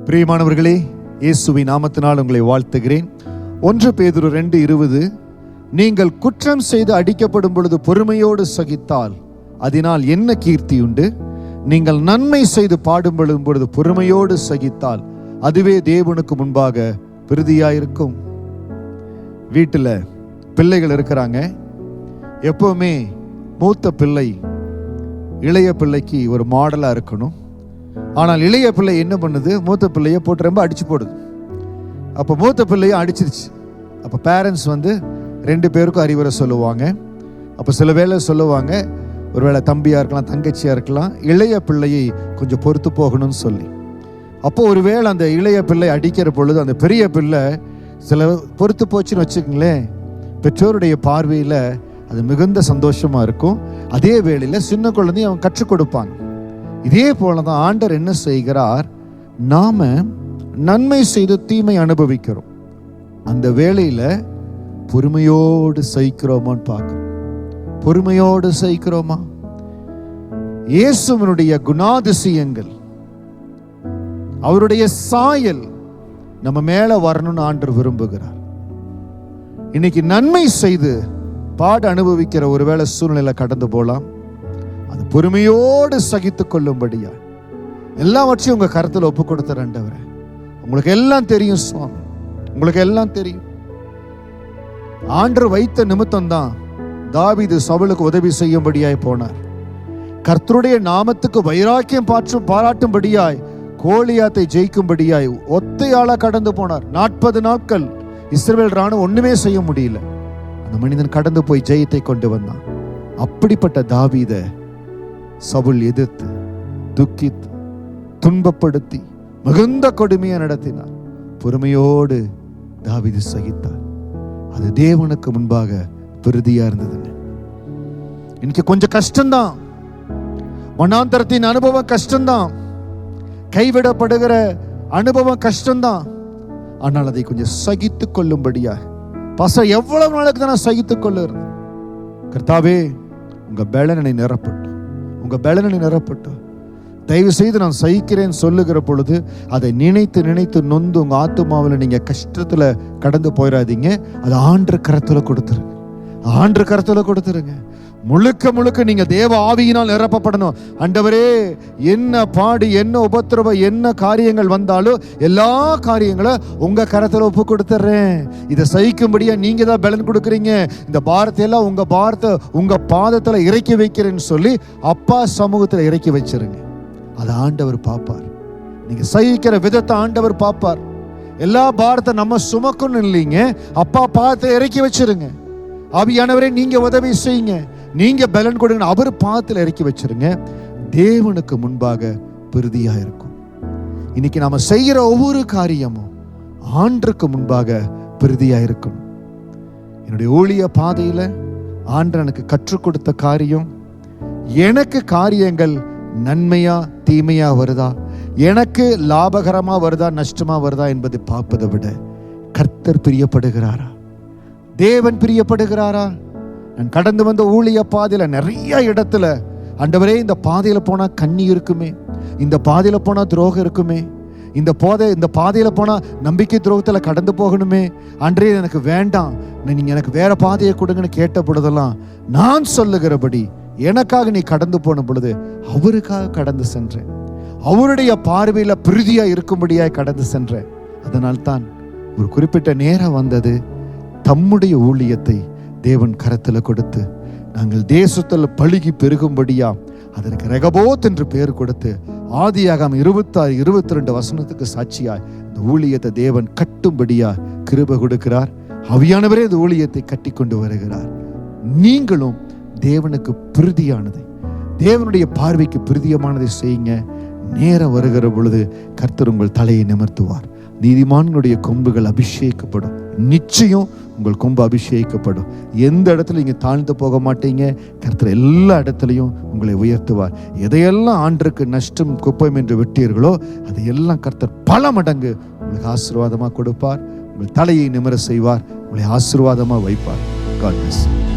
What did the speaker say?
பிரியமானவர்களே, இயேசுவின் நாமத்தினால் உங்களை வாழ்த்துகிறேன். 1 பேதுரு 2:20, நீங்கள் குற்றம் செய்து அடிக்கப்படும் பொழுது பொறுமையோடு சகித்தால் அதனால் என்ன கீர்த்தி உண்டு? நீங்கள் நன்மை செய்து பாடுபடும் பொழுது பொறுமையோடு சகித்தால் அதுவே தேவனுக்கு முன்பாக பிரதியாயிருக்கும். வீட்டில் பிள்ளைகள் இருக்கிறாங்க. எப்பவுமே மூத்த பிள்ளை இளைய பிள்ளைக்கு ஒரு மாடலாக இருக்கணும். ஆனால் இளைய பிள்ளை என்ன பண்ணுது? மூத்த பிள்ளையை போட்டு ரொம்ப அடிச்சு போடுது. அப்போ மூத்த பிள்ளையை அடிச்சிருச்சு. அப்போ பேரண்ட்ஸ் 2 பேருக்கும் அறிவுரை சொல்லுவாங்க. அப்போ சில வேளை சொல்லுவாங்க, ஒருவேளை தம்பியாக இருக்கலாம், தங்கச்சியாக இருக்கலாம், இளைய பிள்ளையை கொஞ்சம் பொறுத்து போகணும்னு சொல்லி. அப்போ ஒருவேளை அந்த இளைய பிள்ளை அடிக்கிற பொழுது அந்த பெரிய பிள்ளை சில பொறுத்து போச்சுன்னு வச்சுக்கோங்களேன், பெற்றோருடைய பார்வையில் அது மிகுந்த சந்தோஷமாக இருக்கும். அதே வேளையில் சின்ன குழந்தையும் அவன் கற்றுக் கொடுப்பாங்க. இதே போல தான் ஆண்டவர் என்ன செய்கிறார்? நாம நன்மை செய்து தீமை அனுபவிக்கிறோம். அந்த வேளையில் பொறுமையோடு சகிக்கிறோமான்னு பார்க்கிறோம். பொறுமையோடு சகிக்கிறோமா? இயேசுவினுடைய குணாதிசயங்கள், அவருடைய சாயல் நம்ம மேல வரணும்னு ஆண்டவர் விரும்புகிறார். இன்னைக்கு நன்மை செய்து பாடு அனுபவிக்கிற ஒருவேளை சூழ்நிலை கடந்து போலாம். அது பொறுமையோடு சகித்துக் கொள்ளும்படியா எல்லாவற்றையும் உங்க கருத்தில் ஒப்பு கொடுத்த ஆண்டவரே, உங்களுக்கு எல்லாம் தெரியும் சுவாமி, உங்களுக்கு எல்லாம் தெரியும். ஆண்டவர் வைத்த நிமித்தம் தான் தாவீது சவுலுக்கு உதவி செய்யும்படியாய் போனார். கர்த்தருடைய நாமத்துக்கு வைராக்கியம் பாராட்டும்படியாய் கோலியாத்தை ஜெயிக்கும்படியாய் ஒத்தையாளா கடந்து போனார். 40 நாட்கள் இஸ்ரவேல் ராணுவம் ஒண்ணுமே செய்ய முடியல. அந்த மனிதன் கடந்து போய் ஜெயத்தை கொண்டு வந்தான். அப்படிப்பட்ட தாவீதை சவுல் எதிர்த்து, துக்கித்து, துன்பப்படுத்தி, மிகுந்த கொடுமையை நடத்தினார். பொறுமையோடு தாவீது சகித்தார். அது தேவனுக்கு முன்பாக பிரதியா இருந்ததுங்க. இன்னைக்கு கொஞ்சம் கஷ்டம்தான், வனாந்தரத்தின் அனுபவம் கஷ்டம்தான், கைவிடப்படுகிற அனுபவம் கஷ்டம்தான். ஆனால் அதை கொஞ்சம் சகித்துக் கொள்ளும்படியா எவ்வளவு நாளுக்கு தான் சகித்துக் கொள்ளுறது? கர்த்தாவே, உங்க பலனை நிரப்பட்டும், உங்க பலனை நிரப்பட்டும். தயவு செய்து நான் சகிக்கிறேன் சொல்லுகிற பொழுது அதை நினைத்து நினைத்து நொந்து உங்க ஆத்துமாவில் நீங்க கஷ்டத்துல கடந்து போயிடாதீங்க. அது ஆண்டவர் கரத்துல கொடுத்துருங்க, ஆண்டவர் கரத்துல கொடுத்துருங்க. முழுக்க முழுக்க நீங்க தேவ ஆவியினால் நிரப்பப்படணும். ஆண்டவரே, என்ன பாடு, என்ன உபத்திரவம், என்ன காரியங்கள் வந்தாலும் எல்லா காரியங்களும் உங்க கரத்துல ஒப்பு கொடுத்துறேன். இதை சகிக்கும்படியா நீங்க தான் பலன் கொடுக்குறீங்க. இந்த பாரத்தை எல்லாம் உங்க பாரத்தை உங்க பாதத்துல இறக்கி வைக்கிறேன்னு சொல்லி அப்பா சமூகத்துல இறக்கி வச்சிருங்க. அதை ஆண்டவர் பார்ப்பார். நீங்க சகிக்கிற விதத்தை ஆண்டவர் பார்ப்பார். எல்லா பாரத்தை நம்ம சுமக்கணும் இல்லைங்க, அப்பா பாதத்தை இறக்கி வச்சிருங்க. ஆவியானவரே, நீங்க உதவி செய்யுங்க, நீங்க பலன் கொடுங்க, அவர் பாதத்தில் இறக்கி வச்சிருங்க. தேவனுக்கு முன்பாக பிரதியா இருக்கும். இன்னைக்கு நாம செய்கிற ஒவ்வொரு காரியமும் ஆண்டருக்கு முன்பாக பிரதியா இருக்கணும். என்னுடைய ஊழிய பாதையில ஆண்டவர் எனக்கு கற்றுக் கொடுத்த காரியம், எனக்கு காரியங்கள் நன்மையா தீமையா வருதா, எனக்கு லாபகரமா வருதா நஷ்டமா வருதா என்பதை பார்ப்பதை விட கர்த்தர் பிரியப்படுகிறாரா, தேவன் பிரியப்படுகிறாரா? நான் கடந்து வந்த ஊழிய பாதையில நிறைய இடத்துல ஆண்டவரே, இந்த பாதையில போனா கண்ணி இருக்குமே, இந்த பாதையில போனா துரோகம் இருக்குமே, இந்த பாதையில போனா நம்பிக்கை துரோகத்துல கடந்து போகணுமே, அன்றே எனக்கு வேண்டாம், நீங்க எனக்கு வேற பாதையை கொடுங்கன்னு கேட்ட பொழுதெல்லாம் நான் சொல்லுகிறபடி எனக்காக நீ கடந்து போன பொழுது அவருக்காக கடந்து சென்றேன். அவருடைய பார்வையில பிரதியா இருக்கும்படியாய் கடந்து சென்றேன். அதனால் தான் ஒரு குறிப்பிட்ட நேரம் வந்தது, தம்முடைய ஊழியத்தை தேவன் கரத்தில் கொடுத்து நாங்கள் தேசத்தில் பழுகி பெருகும்படியா அதற்கு ரெகபோத் என்று பெயர் கொடுத்து ஆதியாகமம் 26-22 வசனத்துக்கு சாட்சியாய் இந்த ஊழியத்தை தேவன் கட்டும்படியா கிருபை கொடுக்கிறார். ஆவியானவரே இந்த ஊழியத்தை கட்டி கொண்டு வருகிறார். நீங்களும் தேவனுக்கு பிரதியானதை, தேவனுடைய பார்வைக்கு பிரதியமானதை செய்யுங்க. நேரம் வருகிற பொழுது கர்த்தர் உங்கள் தலையை நிமிர்த்துவார். நீதிமான்களுடைய கொம்புகள் அபிஷேகப்படும். நிச்சயம் உங்கள் கொம்பு அபிஷேகிக்கப்படும். எந்த இடத்துல நீங்க தாழ்ந்து போக மாட்டீங்க. கர்த்தர் எல்லா இடத்துலையும் உங்களை உயர்த்துவார். எதையெல்லாம் ஆண்டருக்கு நஷ்டம் குப்பம் என்று விட்டீர்களோ அதையெல்லாம் கர்த்தர் பல மடங்கு உங்களுக்கு ஆசீர்வாதமா கொடுப்பார். உங்கள் தலையை நிமிர செய்வார். உங்களை ஆசீர்வாதமா வைப்பார். God bless you.